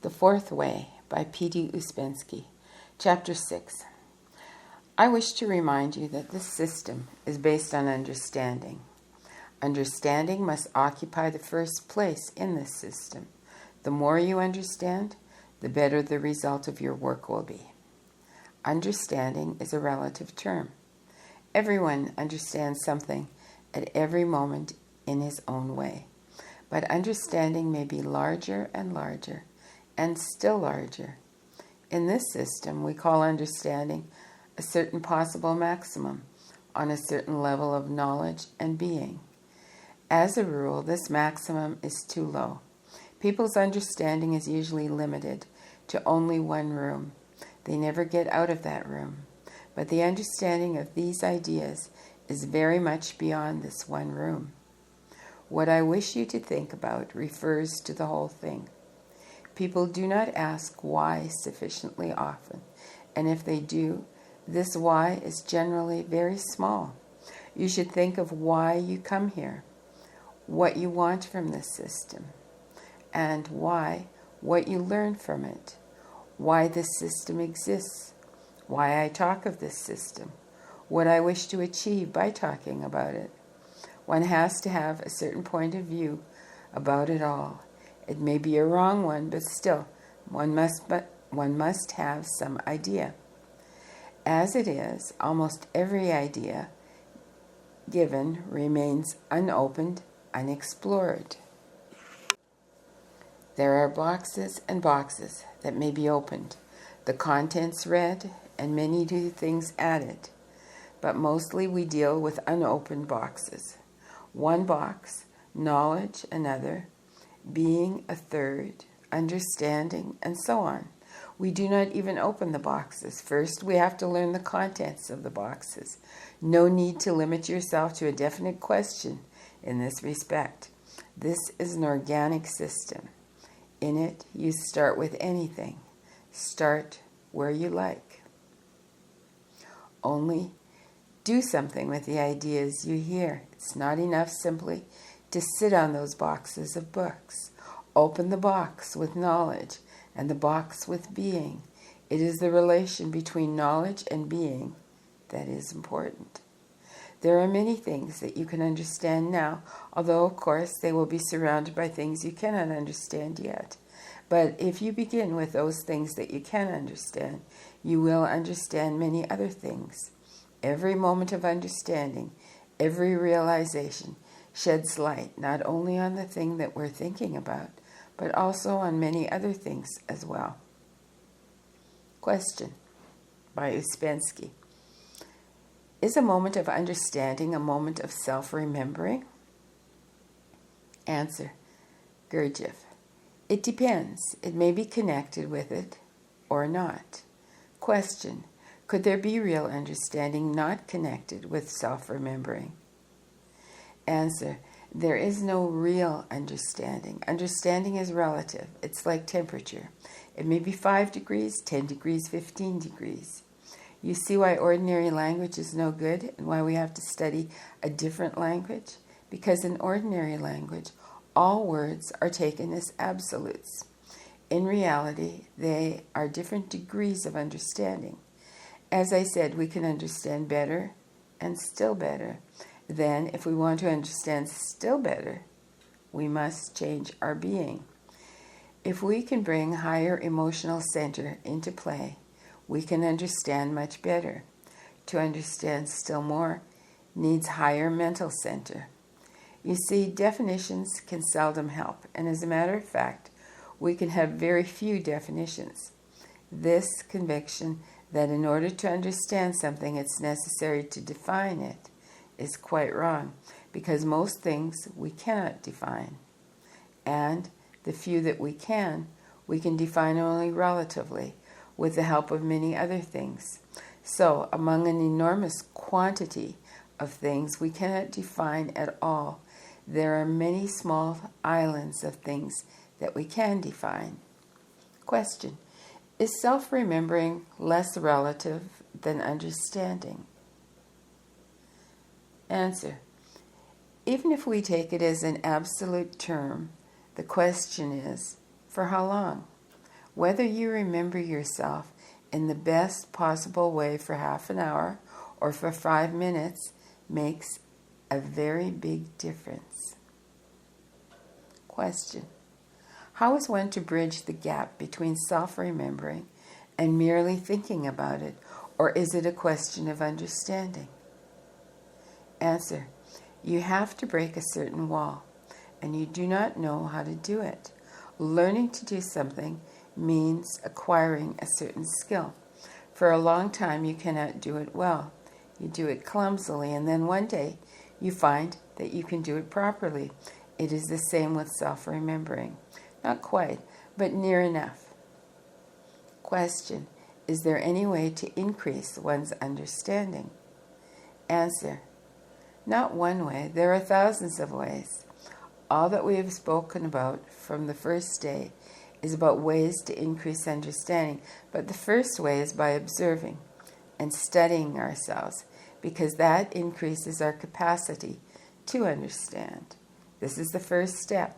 The Fourth Way by P.D. Ouspensky. Chapter 6. I wish to remind you that this system is based on understanding. Understanding must occupy the first place in this system. The more you understand, the better the result of your work will be. Understanding is a relative term. Everyone understands something at every moment in his own way. But understanding may be larger and larger, and still larger. In this system, we call understanding a certain possible maximum on a certain level of knowledge and being. As a rule, this maximum is too low. People's understanding is usually limited to only one room. They never get out of that room. But the understanding of these ideas is very much beyond this one room. What I wish you to think about refers to the whole thing. People do not ask why sufficiently often, and if they do, this why is generally very small. You should think of why you come here, what you want from this system, and what you learn from it, why this system exists, why I talk of this system, what I wish to achieve by talking about it. One has to have a certain point of view about it all. It may be a wrong one, but still, one must have some idea. As it is, almost every idea given remains unopened, unexplored. There are boxes and boxes that may be opened, the contents read, and many new things added. But mostly we deal with unopened boxes. One box, knowledge another, being a third, understanding, and so on. We do not even open the boxes. First, we have to learn the contents of the boxes. No need to limit yourself to a definite question in this respect. This is an organic system. In it, you start with anything. Start where you like. Only do something with the ideas you hear. It's not enough simply to sit on those boxes of books. Open the box with knowledge and the box with being. It is the relation between knowledge and being that is important. There are many things that you can understand now, although of course they will be surrounded by things you cannot understand yet. But if you begin with those things that you can understand, you will understand many other things. Every moment of understanding, every realization sheds light not only on the thing that we're thinking about, but also on many other things as well. Question by Ouspensky. Is a moment of understanding a moment of self-remembering? Answer. Gurdjieff. It depends. It may be connected with it or not. Question. Could there be real understanding not connected with self-remembering? Answer. There is no real understanding. Understanding is relative. It's like temperature. It may be 5 degrees, 10 degrees, 15 degrees. You see why ordinary language is no good and why we have to study a different language? Because in ordinary language, all words are taken as absolutes. In reality, they are different degrees of understanding. As I said, we can understand better and still better. Then, if we want to understand still better, we must change our being. If we can bring higher emotional center into play, we can understand much better. To understand still more needs higher mental center. You see, definitions can seldom help, and as a matter of fact, we can have very few definitions. This conviction that in order to understand something it's necessary to define it is quite wrong, because most things we cannot define. And the few that we can define only relatively, with the help of many other things. So, among an enormous quantity of things we cannot define at all, there are many small islands of things that we can define. Question. Is self-remembering less relative than understanding? Answer. Even if we take it as an absolute term, the question is, for how long? Whether you remember yourself in the best possible way for half an hour or for 5 minutes makes a very big difference. Question: how is one to bridge the gap between self-remembering and merely thinking about it, or is it a question of understanding? Answer: you have to break a certain wall, and you do not know how to do it. Learning to do something means acquiring a certain skill. For a long time you cannot do it well. You do it clumsily, and then one day you find that you can do it properly. It is the same with self-remembering. Not quite, but near enough. Question: is there any way to increase one's understanding? Answer: not one way. There are thousands of ways. All that we have spoken about from the first day is about ways to increase understanding, but the first way is by observing and studying ourselves, because that increases our capacity to understand. This is the first step.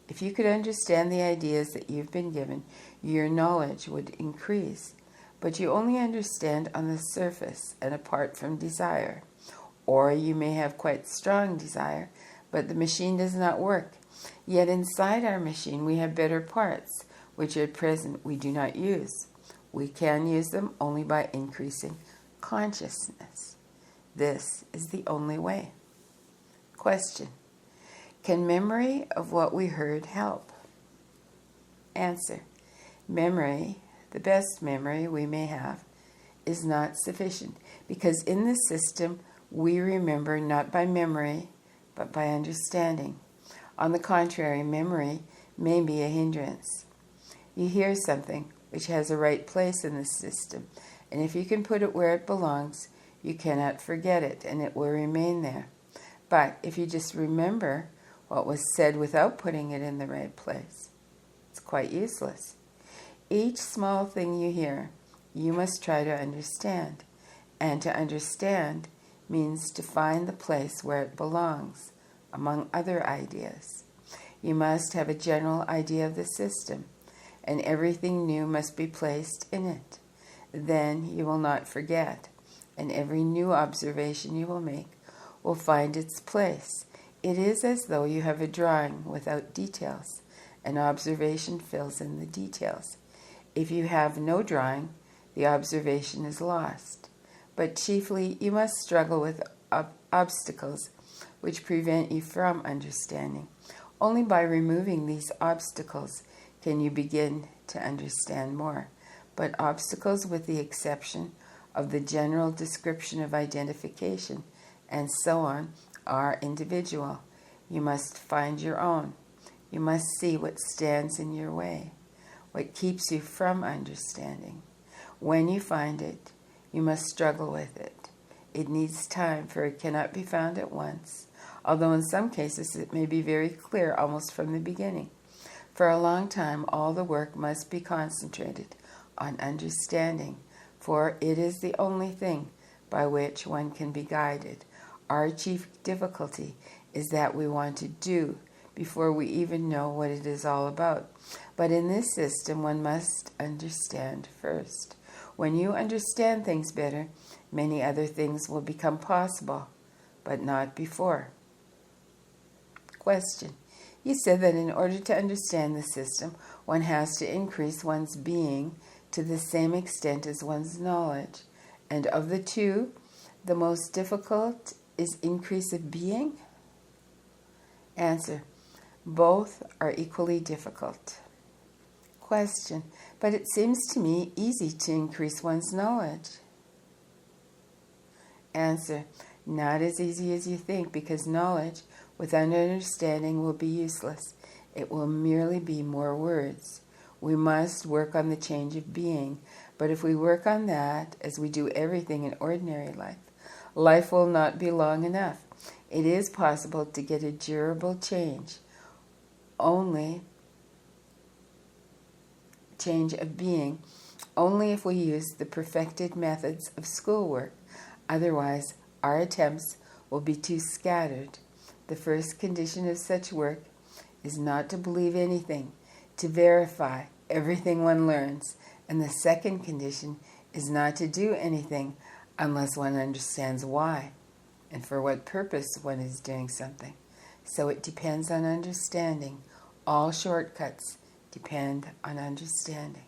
If you could understand the ideas that you've been given, your knowledge would increase, but you only understand on the surface and apart from desire. Or you may have quite strong desire, but the machine does not work. Yet inside our machine we have better parts, which at present we do not use. We can use them only by increasing consciousness. This is the only way. Question: can memory of what we heard help? Answer: memory, the best memory we may have, is not sufficient, because in this system we remember not by memory, but by understanding. On the contrary, memory may be a hindrance. You hear something which has a right place in the system, and if you can put it where it belongs, you cannot forget it, and it will remain there. But if you just remember what was said without putting it in the right place, it's quite useless. Each small thing you hear, you must try to understand, and to understand means to find the place where it belongs, among other ideas. You must have a general idea of the system, and everything new must be placed in it. Then you will not forget, and every new observation you will make will find its place. It is as though you have a drawing without details. An observation fills in the details. If you have no drawing, the observation is lost. But chiefly you must struggle with obstacles which prevent you from understanding. Only by removing these obstacles can you begin to understand more. But obstacles, with the exception of the general description of identification and so on, are individual. You must find your own. You must see what stands in your way, what keeps you from understanding. When you find it, you must struggle with it. It needs time, for it cannot be found at once, although in some cases it may be very clear almost from the beginning. For a long time, all the work must be concentrated on understanding, for it is the only thing by which one can be guided. Our chief difficulty is that we want to do before we even know what it is all about. But in this system, one must understand first. When you understand things better, many other things will become possible, but not before. Question: you said that in order to understand the system, one has to increase one's being to the same extent as one's knowledge. And of the two, the most difficult is increase of being? Answer: both are equally difficult. Question: but it seems to me easy to increase one's knowledge. Answer: not as easy as you think, because knowledge without understanding will be useless. It will merely be more words. We must work on the change of being, but if we work on that, as we do everything in ordinary life, life will not be long enough. It is possible to get a durable change of being, only if we use the perfected methods of schoolwork. Otherwise, our attempts will be too scattered. The first condition of such work is not to believe anything, to verify everything one learns. And the second condition is not to do anything unless one understands why and for what purpose one is doing something. So it depends on understanding. All shortcuts depend on understanding.